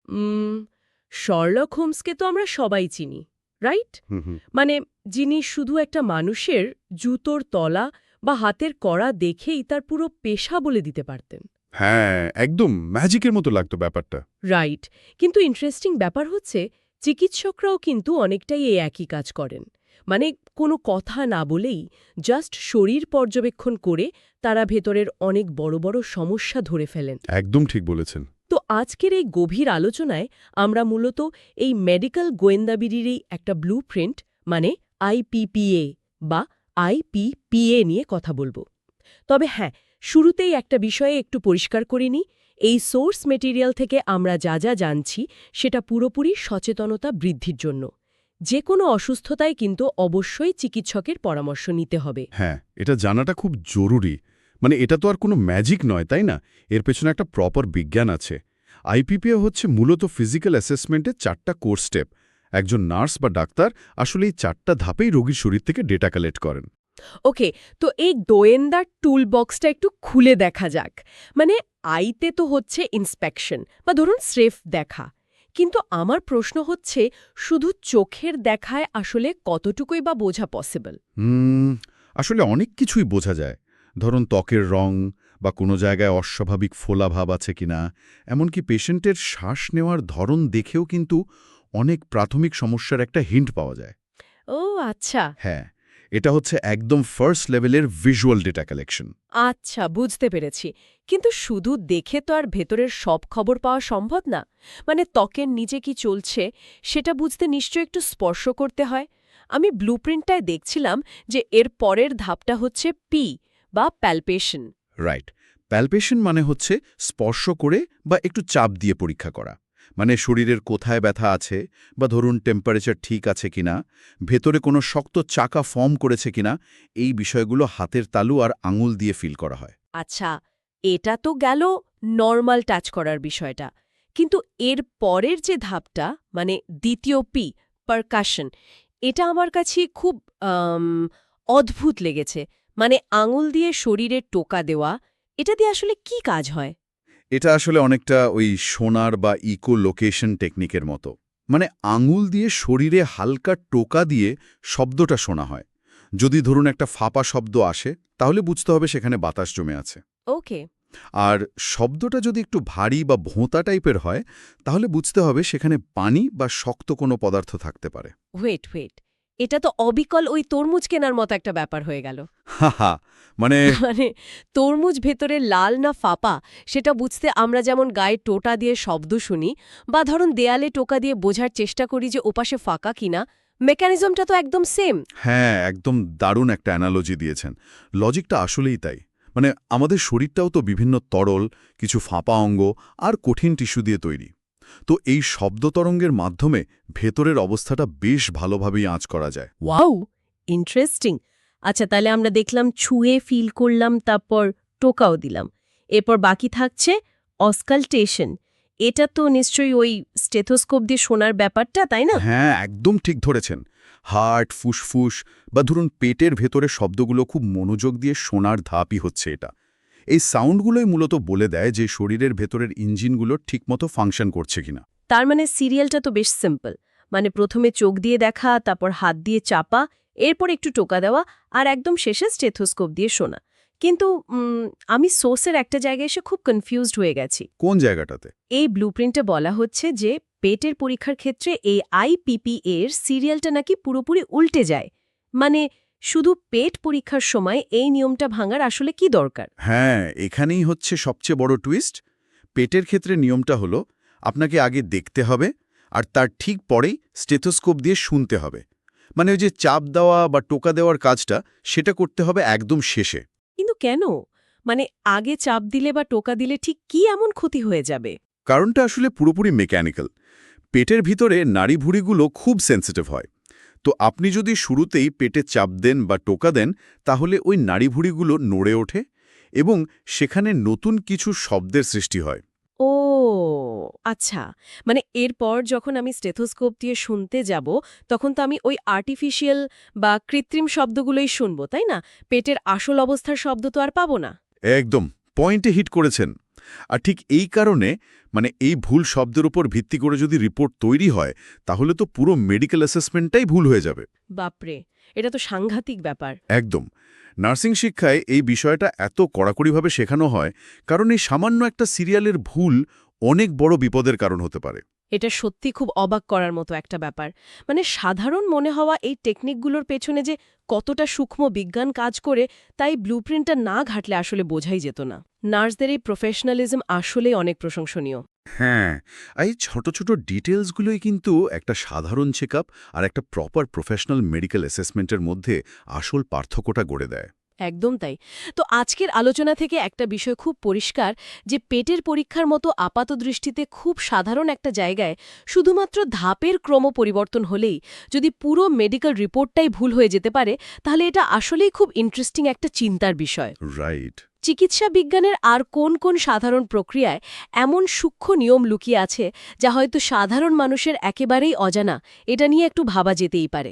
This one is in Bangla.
উম, শার্লক হোমসকে তো আমরা সবাই চিনি, রাইট? হুম হুম মানে যিনি শুধু একটা মানুষের জুতোর তলা বা হাতের কড়া দেখেই তার পুরো পেশা বলে দিতে পারতেন। হ্যাঁ, একদম ম্যাজিকের মতো লাগতো ব্যাপারটা। রাইট। কিন্তু ইন্টারেস্টিং ব্যাপার হচ্ছে চিকিৎসকরাও কিন্তু অনেকটাই এই একই কাজ করেন। মানে কোনো কথা না বলেই জাস্ট শরীর পর্যবেক্ষণ করে তারা ভেতরের অনেক বড় বড় সমস্যা ধরে ফেলেন। একদম ঠিক বলেছেন। তো আজকের এই গভীর আলোচনায় আমরা মূলত এই মেডিকেল গোয়েন্দাগিরিরই একটা ব্লুপ্রিন্ট মানে আইপিপিএ বা আইপিপিএ নিয়ে কথা বলবো। তবে হ্যাঁ, শুরুতেই একটা বিষয়ে একটু পরিষ্কার করে নিই। এই সোর্স মেটেরিয়াল থেকে আমরা যা যা জানছি সেটা পুরোপুরি সচেতনতা বৃদ্ধির জন্য। যে কোনো অসুস্থতায় কিন্তু অবশ্যই চিকিৎসকের পরামর্শ নিতে হবে। হ্যাঁ, এটা জানাটা খুব জরুরি। মানে এটা তো আর কোনো ম্যাজিক নয়, তাই না? এর পেছনে একটা প্রপার বিজ্ঞান আছে। আইপিপিএ হচ্ছে মূলত ফিজিক্যাল অ্যাসেসমেন্টের 4টা কোর স্টেপ। একজন নার্স বা ডাক্তার আসলে এই 4টা ধাপেই রোগীর শরীর থেকে ডেটা কালেক্ট করেন। ওকে, তো এই গোয়েন্দার টুল বক্সটা একটু খুলে দেখা যাক। মানে আইতে তো হচ্ছে ইন্সপেকশন বা ধরুন স্রেফ দেখা। কিন্তু আমার প্রশ্ন হচ্ছে শুধু চোখের দেখায় আসলে কতটুকুই বা বোঝা পসিবল? হুম, আসলে অনেক কিছুই বোঝা যায়। ধরুন ত্বকের রং বা কোনো জায়গায় অস্বাভাবিক ফোলা ভাব আছে কিনা, এমনকি পেশেন্টের শ্বাস নেওয়ার ধরন দেখেও কিন্তু অনেক প্রাথমিক সমস্যার একটা হিন্ট পাওয়া যায়। ও আচ্ছা। হ্যাঁ, এটা হচ্ছে একদম ফার্স্ট লেভেলের ভিজুয়াল ডেটা কালেকশন। আচ্ছা, বুঝতে পেরেছি। কিন্তু শুধু দেখে তো আর ভেতরের সব খবর পাওয়া সম্ভব না। মানে ত্বকের নিচে কি চলছে সেটা বুঝতে নিশ্চয় একটু স্পর্শ করতে হয়। আমি ব্লুপ্রিন্টটায় দেখছিলাম যে এর পরের ধাপটা হচ্ছে পি বা প্যালপেশন। রাইট। প্যালপেশন মানে হচ্ছে স্পর্শ করে বা একটু চাপ দিয়ে পরীক্ষা করা। মানে শরীরের কোথায় ব্যথা আছে বা ধরুন টেম্পারেচার ঠিক আছে কিনা, ভেতরে কোনো শক্ত চাকা ফর্ম করেছে কিনা, এই বিষয়গুলো হাতের তালু আর আঙুল দিয়ে ফিল করা হয়। আচ্ছা, এটা তো গেল নরমাল টাচ করার বিষয়টা। কিন্তু এর পরের যে ধাপটা মানে দ্বিতীয় পি, পারকাশন, এটা আমার কাছে খুব আম, অদ্ভুত লেগেছে। মানে আঙুল দিয়ে শরীরে টোকা দেওয়া, এটা দিয়ে আসলে কি কাজ হয়? এটা আসলে অনেকটা ওই সোনার বা ইকো লোকেশন টেকনিকের মতো। মানে আঙুল দিয়ে শরীরে হালকা টোকা দিয়ে শব্দটা শোনা হয়। যদি ধরুন একটা ফাঁপা শব্দ আসে, তাহলে বুঝতে হবে সেখানে বাতাস জমে আছে। ওকে। আর শব্দটা যদি একটু ভারী বা ভোঁতা টাইপের হয়, তাহলে বুঝতে হবে সেখানে পানি বা শক্ত কোনো পদার্থ থাকতে পারে। ওয়েট ওয়েট, এটা তো অবিকল ওই তরমুজ কেনার মতো একটা ব্যাপার হয়ে গেল। হাহা, মানে মানে তরমুজ ভেতরে লাল না ফাঁপা সেটা বুঝতে আমরা যেমন গায়ে টোটা দিয়ে শব্দ শুনি বা ধরুন দেয়ালে টোকা দিয়ে বোঝার চেষ্টা করি যে ওপাশে ফাঁকা কিনা, মেকানিজমটা তো একদম সেম। হ্যাঁ, একদম দারুণ একটা অ্যানালজি দিয়েছেন। লজিকটা আসলেই তাই। মানে আমাদের শরীরটাও তো বিভিন্ন তরল, কিছু ফাঁপা অঙ্গ আর কঠিন টিস্যু দিয়ে তৈরি। তো এই শব্দ তরঙ্গের মাধ্যমে ভেতরের অবস্থাটা বেশ ভালোভাবেই আঁচ করা যায়। Wow, interesting. আচ্ছা, তাহলে আমরা দেখলাম ছুঁয়ে ফিল করলাম, তারপর টোকাও দিলাম। এরপর বাকি থাকছে অস্কালটেশন। এটা তো নিশ্চয়ই ওই স্টেথোস্কোপ দিয়ে শোনার ব্যাপারটা, তাই না? হ্যাঁ, একদম ঠিক ধরেছেন। হার্ট, ফুসফুস বা ধরুন পেটের ভেতরে শব্দগুলো খুব মনোযোগ দিয়ে শোনার ধাপই হচ্ছে এটা। এই সাউন্ডগুলোই মূলত বলে দেয় যে শরীরের ভেতরের ইঞ্জিনগুলো ঠিকমতো ফাংশন করছে কিনা। তার মানে সিরিয়ালটা তো বেশ সিম্পল। মানে প্রথমে চোখ দিয়ে দেখা, তারপর হাত দিয়ে চাপা, এরপর একটু টোকা দেওয়া, আর একদম শেষে স্টেথোস্কোপ দিয়ে শোনা। কিন্তু আমি সোর্সের একটা জায়গায় এসে খুব কনফিউজড হয়ে গেছি। কোন জায়গাটাতে? এই ব্লুপ্রিন্টে বলা হচ্ছে যে পেটের পরীক্ষার ক্ষেত্রে এই আইপিপিএ এর সিরিয়ালটা নাকি পুরোপুরি উল্টে যায়। মানে শুধু পেট পরীক্ষার সময় এই নিয়মটা ভাঙার আসলে কি দরকার? হ্যাঁ, এখানেই হচ্ছে সবচেয়ে বড় টুইস্ট। পেটের ক্ষেত্রে নিয়মটা হলো আপনাকে আগে দেখতে হবে আর তার ঠিক পরেই স্টেথোস্কোপ দিয়ে শুনতে হবে। মানে ওই যে চাপ দেওয়া বা টোকা দেওয়ার কাজটা সেটা করতে হবে একদম শেষে। কিন্তু কেন? মানে আগে চাপ দিলে বা টোকা দিলে ঠিক কি এমন ক্ষতি হয়ে যাবে? কারণটা আসলে পুরোপুরি মেকানিক্যাল। পেটের ভিতরে নাড়িভুড়িগুলো খুব সেন্সিটিভ হয়। তো আপনি যদি শুরুতেই পেটে চাপ দেন বা টোকা দেন, তাহলে ওই নাড়িভুড়িগুলো নড়ে ওঠে এবং সেখানে নতুন কিছু শব্দের সৃষ্টি হয়। ও আচ্ছা। মানে এরপর যখন আমি স্টেথোস্কোপ দিয়ে শুনতে যাব, তখন তো আমি ওই আর্টিফিশিয়াল বা কৃত্রিম শব্দগুলোই শুনবো, তাই না? পেটের আসল অবস্থার শব্দ তো আর পাবো না। একদম পয়েন্টে হিট করেছেন। আর ঠিক এই কারণে এই ভুল শব্দের উপর ভিত্তি করে যদি রিপোর্ট তৈরি হয় তাহলে তো পুরো মেডিকেল অ্যাসেসমেন্টটাই ভুল হয়ে যাবে। বাপরে, এটা তো সাংঘাতিক ব্যাপার। একদম। নার্সিং শিক্ষায় এই বিষয়টা এত কড়াকড়িভাবে শেখানো হয় কারণ এই সামান্য একটা সিরিয়ালের ভুল অনেক বড় বিপদের কারণ হতে পারে। এটা সত্যি খুব অবাক করার মতো একটা ব্যাপার। সাধারণ মনে হওয়া এই টেকনিকগুলোর পেছনে যে কতটা সূক্ষ্ম বিজ্ঞান কাজ করে তাই ব্লুপ্রিন্টটা না ঘাটলে আসলে বোঝাই যেত না। নার্সদের এই প্রফেশনালিজম আসলেই অনেক প্রশংসনীয়। হ্যাঁ, এই ছোট ছোট ডিটেলসগুলোই কিন্তু একটা সাধারণ চেকআপ আর একটা প্রপার প্রফেশনাল মেডিকেল অ্যাসেসমেন্টের মধ্যে আসল পার্থক্যটা গড়ে দেয়। একদম তাই। তো আজকের আলোচনা থেকে একটা বিষয় খুব পরিষ্কার যে পেটের পরীক্ষার মতো আপাতদৃষ্টিতে খুব সাধারণ একটা জায়গায় শুধুমাত্র ধাপের ক্রম পরিবর্তন হলেই যদি পুরো মেডিকেল রিপোর্টটাই ভুল হয়ে যেতে পারে, তাহলে এটা আসলেই খুব ইন্টারেস্টিং একটা চিন্তার বিষয়। রাইট। চিকিৎসা বিজ্ঞানের আর কোন কোন সাধারণ প্রক্রিয়ায় এমন সূক্ষ্ম নিয়ম লুকিয়ে আছে যা হয়তো সাধারণ মানুষের একেবারেই অজানা, এটা নিয়ে একটু ভাবা যেতেই পারে।